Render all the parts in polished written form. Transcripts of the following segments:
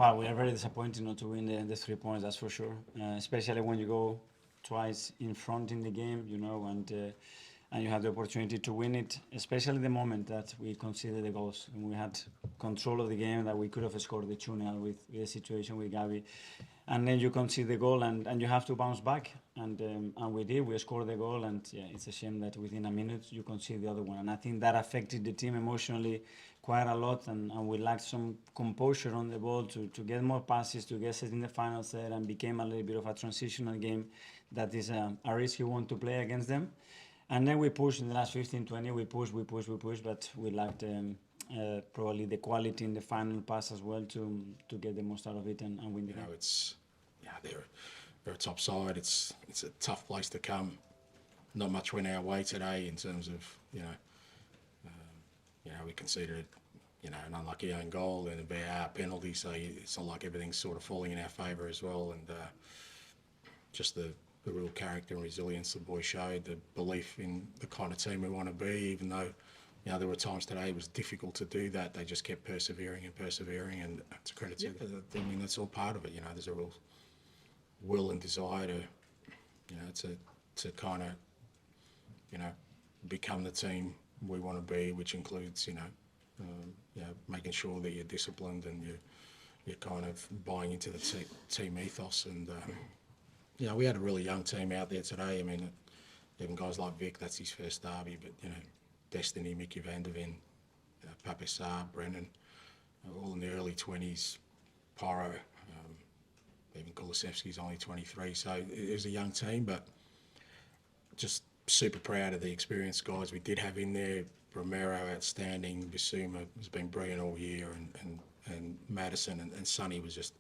Well, we are very disappointed not to win the 3 points, that's for sure. Especially when you go twice in front in the game, and you have the opportunity to win it, especially the moment that we conceded the goals. And we had control of the game, that we could have scored the 2-0 with the situation with Gavi. And then you concede the goal and you have to bounce back. And we did, we scored the goal, and yeah, it's a shame that within a minute you concede the other one. And I think that affected the team emotionally quite a lot, and we lacked some composure on the ball to get more passes, to get set in the final third, and became a little bit of a transitional game that is a risky one to play against them. And then we pushed in the last 15-20, we pushed, but we lacked probably the quality in the final pass as well to get the most out of it and win the game. They're a top side. It's a tough place to come. Not much went our way today in terms of we conceded an unlucky own goal and a VAR penalty, so it's not like everything's sort of falling in our favour as well. And just the real character and resilience the boys showed, the belief in the kind of team we want to be, even though there were times today it was difficult to do that. They just kept persevering, and it's a credit to them. I mean, that's all part of it. There's a real will and desire to kind of become the team we want to be, which includes making sure that you're disciplined and you're kind of buying into the team ethos. And we had a really young team out there today. I mean, even guys like Vic, that's his first derby, but Destiny, Mickey van der Ven, Pape Sarr, Brennan, all in the early 20s, Pyro, even Kulusevski's only 23, so it was a young team, but just super proud of the experienced guys we did have in there. Romero outstanding, Bissouma has been brilliant all year, and Madison and Sonny was just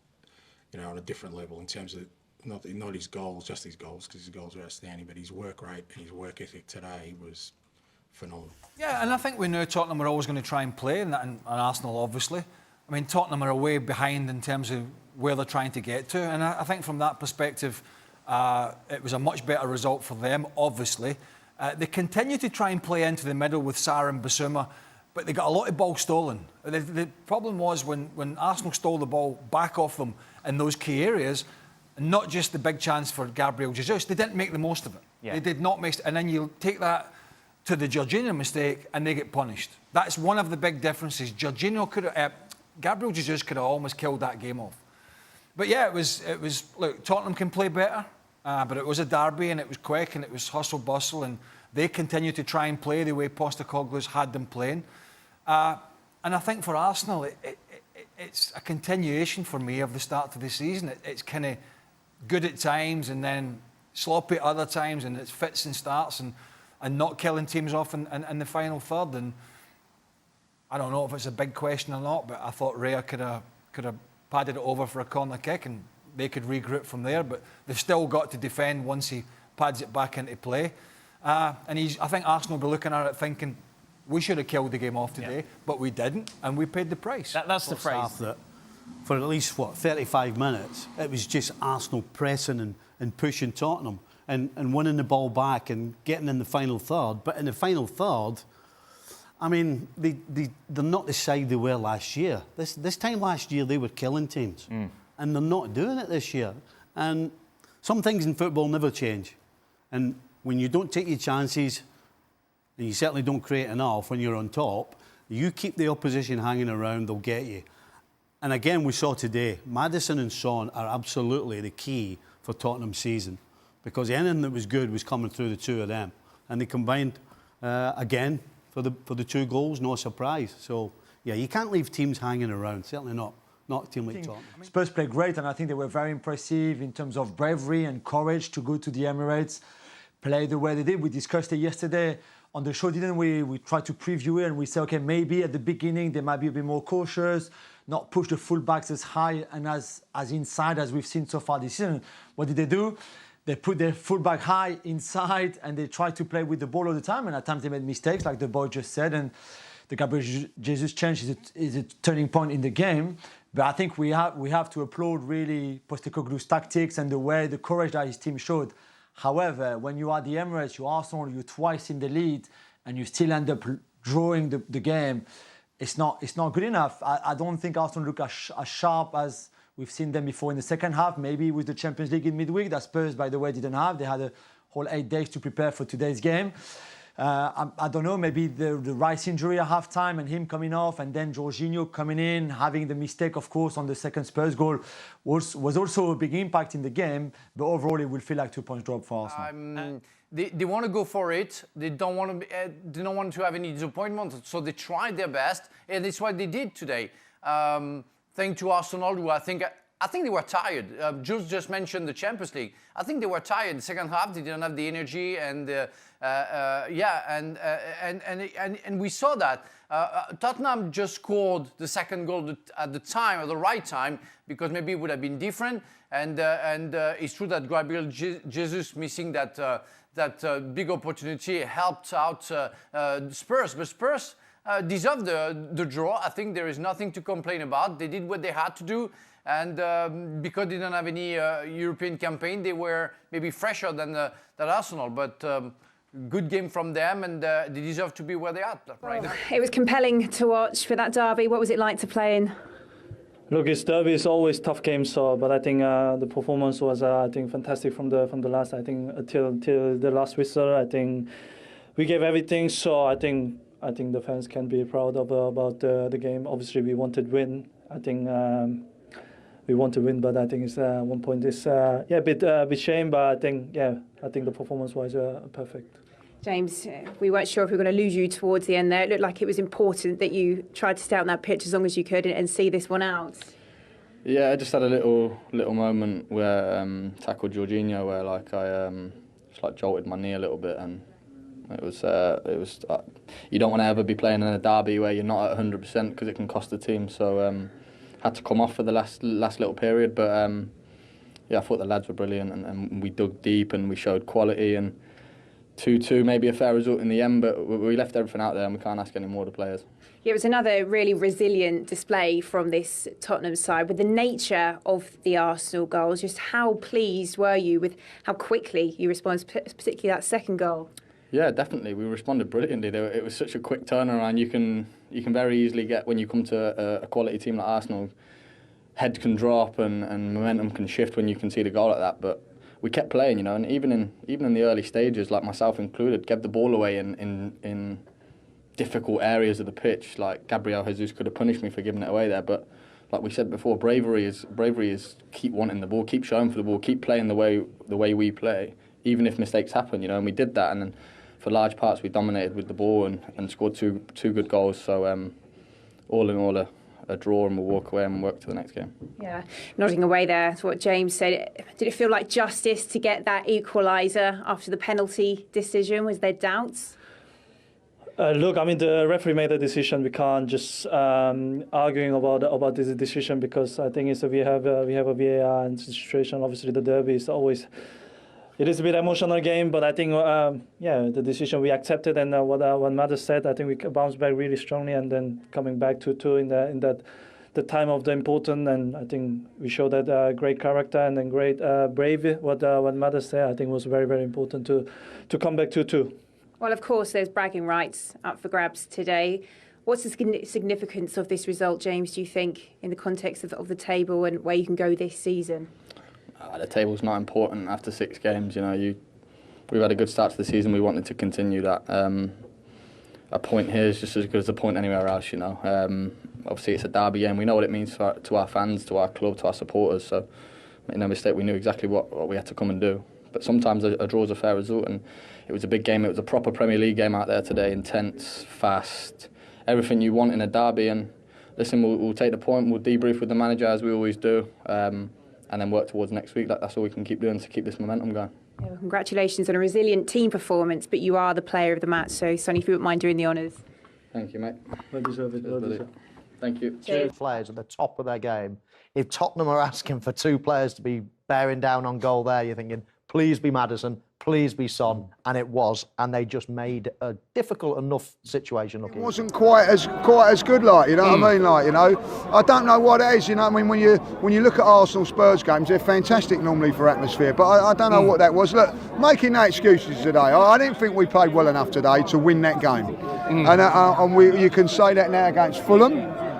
on a different level in terms of not his goals, just his goals, because his goals were outstanding, but his work rate and his work ethic today was phenomenal. Yeah, and I think we knew Tottenham were always going to try and play, and Arsenal obviously. I mean, Tottenham are way behind in terms of where they're trying to get to, and I think from that perspective, it was a much better result for them, obviously. They continue to try and play into the middle with Sarr and Bissouma, but they got a lot of ball stolen. The problem was when Arsenal stole the ball back off them in those key areas, not just the big chance for Gabriel Jesus, they didn't make the most of it. Yeah. They did not make, and then you take that to the Jorginho mistake and they get punished. That's one of the big differences. Gabriel Jesus could have almost killed that game off. But yeah, it was. Look, Tottenham can play better, but it was a derby and it was quick and it was hustle bustle, and they continue to try and play the way Postecoglou's had them playing. And I think for Arsenal, it's a continuation for me of the start of the season. It's kind of good at times and then sloppy at other times, and it's fits and starts and not killing teams off in the final third. And I don't know if it's a big question or not, but I thought Raya could have padded it over for a corner kick and they could regroup from there, but they've still got to defend once he pads it back into play. I think Arsenal will be looking at it thinking, we should have killed the game off today, but we didn't, and we paid the price. That's the phrase. That for at least, 35 minutes, it was just Arsenal pressing and pushing Tottenham and winning the ball back and getting in the final third. But in the final third, I mean, they're not the side they were last year. This time last year, they were killing teams. And they're not doing it this year. And some things in football never change. And when you don't take your chances, and you certainly don't create enough when you're on top, you keep the opposition hanging around, they'll get you. And again, we saw today, Maddison and Son are absolutely the key for Tottenham's season, because anything that was good was coming through the two of them. And they combined again for the two goals, no surprise. So, yeah, you can't leave teams hanging around, certainly not a team like Tottenham. Spurs played great, and I think they were very impressive in terms of bravery and courage to go to the Emirates, play the way they did. We discussed it yesterday on the show, didn't we? We tried to preview it and we said, okay, maybe at the beginning they might be a bit more cautious, not push the fullbacks as high and as inside as we've seen so far this season. What did they do? They put their fullback high inside and they tried to play with the ball all the time, and at times they made mistakes, like the boy just said, and the Gabriel Jesus change is a turning point in the game. But I think we have to applaud really Postecoglou's tactics and the courage that his team showed. However, when you are at the Emirates, you're Arsenal, you're twice in the lead, and you still end up drawing the game, it's not good enough. I don't think Arsenal look as sharp as we've seen them before in the second half. Maybe with the Champions League in midweek, that Spurs, by the way, didn't have. They had a whole 8 days to prepare for today's game. I don't know, maybe the Rice injury at half-time and him coming off, and then Jorginho coming in, having the mistake, of course, on the second Spurs goal was also a big impact in the game. But overall, it will feel like 2 points drop for Arsenal. They want to go for it. They don't want to have any disappointment. So they tried their best, and it's what they did today. Thanks to Arsenal, who I think they were tired. Jules just mentioned the Champions League. I think they were tired. The second half, they didn't have the energy, and we saw that. Tottenham just scored the second goal at the right time, because maybe it would have been different. And it's true that Gabriel Jesus missing that big opportunity helped out Spurs. But Spurs deserved the draw. I think there is nothing to complain about. They did what they had to do. And because they didn't have any European campaign, they were maybe fresher than Arsenal. But good game from them, and they deserve to be where they are right now. It was compelling to watch for that derby. What was it like to play in? Look, it's derby is always tough games, but I think the performance was fantastic from the last. I think till the last whistle, I think we gave everything. So I think the fans can be proud about the game. Obviously, we wanted win. I think we want to win, but I think it's 1 point is a bit shame. But I think the performance was perfect. James, we weren't sure if we were going to lose you towards the end there. It looked like it was important that you tried to stay on that pitch as long as you could and see this one out. Yeah, I just had a little moment where tackled Jorginho, where I just jolted my knee a little bit, and it was you don't want to ever be playing in a derby where you're not at 100% because it can cost the team. So had to come off for the last little period, but I thought the lads were brilliant, and we dug deep and we showed quality, and 2-2, maybe a fair result in the end, but we left everything out there and we can't ask any more of the players. Yeah, it was another really resilient display from this Tottenham side. With the nature of the Arsenal goals, just how pleased were you with how quickly you responded, particularly that second goal? Yeah, definitely. We responded brilliantly. It was such a quick turnaround. You can very easily get, when you come to a quality team like Arsenal, head can drop and momentum can shift when you can see the goal like that. But we kept playing, and even in the early stages, like myself included, gave the ball away in difficult areas of the pitch. Like Gabriel Jesus could have punished me for giving it away there, but like we said before, bravery is keep wanting the ball, keep showing for the ball, keep playing the way we play, even if mistakes happen, and we did that, and then for large parts we dominated with the ball and scored two good goals. So all in all, a draw, and we'll walk away and work to the next game. Yeah, nodding away there to what James said. Did it feel like justice to get that equaliser after the penalty decision? Was there doubts? Look, I mean, the referee made a decision. We can't just arguing about this decision, because I think we have a VAR and situation. Obviously, the derby is always. It is a bit emotional game, but I think the decision we accepted, and what Mother said, I think we bounced back really strongly, and then coming back 2-2 in that the time of the important, and I think we showed that great character and then great bravery. What Mother said, I think was very, very important to come back 2-2. Well, of course, there's bragging rights up for grabs today. What's the significance of this result, James, do you think, in the context of the table and where you can go this season? The table's not important after 6 games. We've had a good start to the season. We wanted to continue that. A point here is just as good as a point anywhere else. Obviously it's a derby game. We know what it means to our fans, to our club, to our supporters. So, make no mistake, we knew exactly what we had to come and do. But sometimes a draw is a fair result, and it was a big game. It was a proper Premier League game out there today, intense, fast, everything you want in a derby. And listen, we'll take the point. We'll debrief with the manager as we always do. And then work towards next week. That's all we can keep doing to keep this momentum going. Yeah, well, congratulations on a resilient team performance, but you are the player of the match, so Sonny, if you wouldn't mind doing the honours. Thank you, mate. Well deserved. Thank you. Cheers. Players at the top of their game. If Tottenham are asking for 2 players to be bearing down on goal there, you're thinking, please be Maddison, please be Son, and it was, and they just made a difficult enough situation look. It wasn't quite as good, like, you know what I mean, like, you know. I don't know what it is, you know. I mean, when you look at Arsenal Spurs games, they're fantastic normally for atmosphere, but I don't know what that was. Look, making no excuses today. I didn't think we played well enough today to win that game, and you can say that now against Fulham,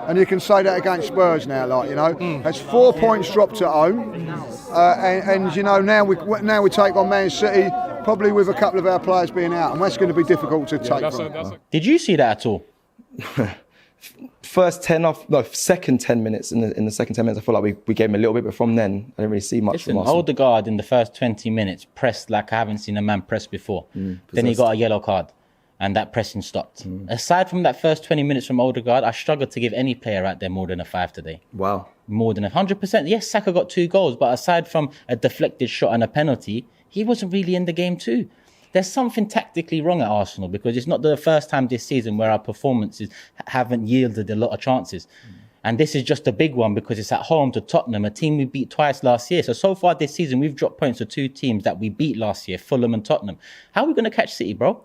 and you can say that against Spurs now, like, you know. That's 4 points dropped at home. And you know, now we take on Man City, probably with a couple of our players being out, and that's going to be difficult to take from. Did you see that at all? Second 10 minutes. In the second 10 minutes, I feel like we gave him a little bit, but from then, I didn't really see much from Arsenal. Odegaard in the first 20 minutes pressed like I haven't seen a man press before. Then he got a yellow card, and that pressing stopped. Aside from that first 20 minutes from Odegaard, I struggled to give any player out there more than a 5 today. Wow. More than 100%. Yes, Saka got 2 goals, but aside from a deflected shot and a penalty, he wasn't really in the game too. There's something tactically wrong at Arsenal, because it's not the first time this season where our performances haven't yielded a lot of chances. And this is just a big one because it's at home to Tottenham, a team we beat twice last year. So far this season, we've dropped points to 2 teams that we beat last year, Fulham and Tottenham. How are we going to catch City, bro?